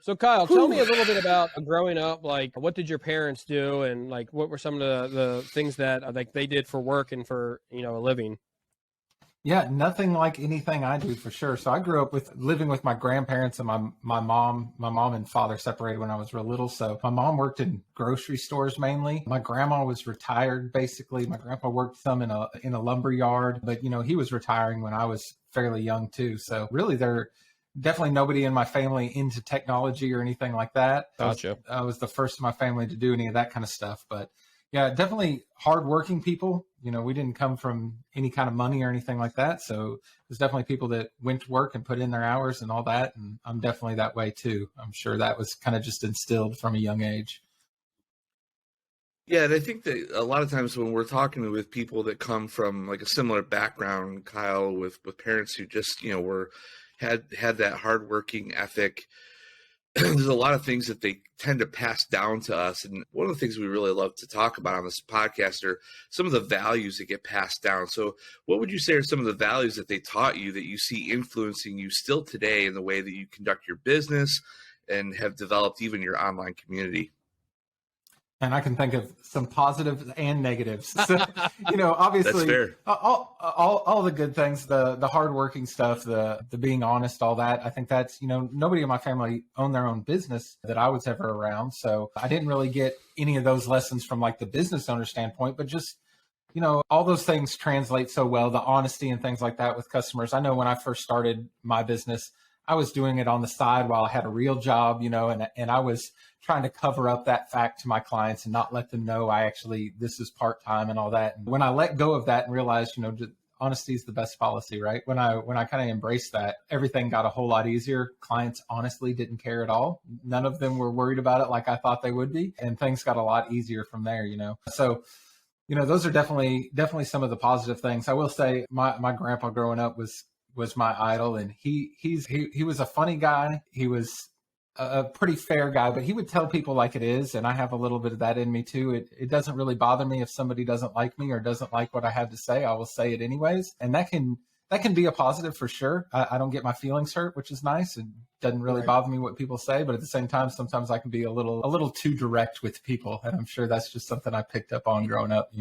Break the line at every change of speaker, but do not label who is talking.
So Kyle, tell me
Whew.
a little bit about growing up. Like, what did your parents do, and like, what were some of the things that like they did for work and for a living?
Yeah, nothing like anything I do for sure. So I grew up with living with my grandparents and my mom and father separated when I was real little. So my mom worked in grocery stores mainly. My grandma was retired basically. My grandpa worked some in a lumber yard, but he was retiring when I was fairly young too. So really there definitely nobody in my family into technology or anything like that.
Gotcha.
I was the first in my family to do any of that kind of stuff, but yeah, definitely hardworking people. We didn't come from any kind of money or anything like that. So there's definitely people that went to work and put in their hours and all that. And I'm definitely that way too. I'm sure that was kind of just instilled from a young age.
Yeah, and I think that a lot of times when we're talking with people that come from like a similar background, Kyle, with parents who just were had that hardworking ethic, there's a lot of things that they tend to pass down to us. And one of the things we really love to talk about on this podcast are some of the values that get passed down. So what would you say are some of the values that they taught you that you see influencing you still today in the way that you conduct your business and have developed even your online community?
And I can think of some positives and negatives. So,
That's
obviously
fair.
all the good things, the hardworking stuff, the being honest, all that. I think that's, nobody in my family owned their own business that I was ever around. So I didn't really get any of those lessons from like the business owner standpoint, but just, all those things translate so well, the honesty and things like that with customers. I know when I first started my business, I was doing it on the side while I had a real job, and I was trying to cover up that fact to my clients and not let them know this is part-time and all that. And when I let go of that and realized, honesty is the best policy, right? When I kind of embraced that, everything got a whole lot easier. Clients honestly didn't care at all. None of them were worried about it like I thought they would be. And things got a lot easier from there, So, those are definitely some of the positive things. I will say my grandpa growing up was my idol, and he was a funny guy. He was a pretty fair guy, but he would tell people like it is, and I have a little bit of that in me too. It doesn't really bother me if somebody doesn't like me or doesn't like what I have to say. I will say it anyways, and that can be a positive for sure. I don't get my feelings hurt, which is nice. It doesn't really bother me what people say, but at the same time, sometimes I can be a little too direct with people, and I'm sure that's just something I picked up on growing up.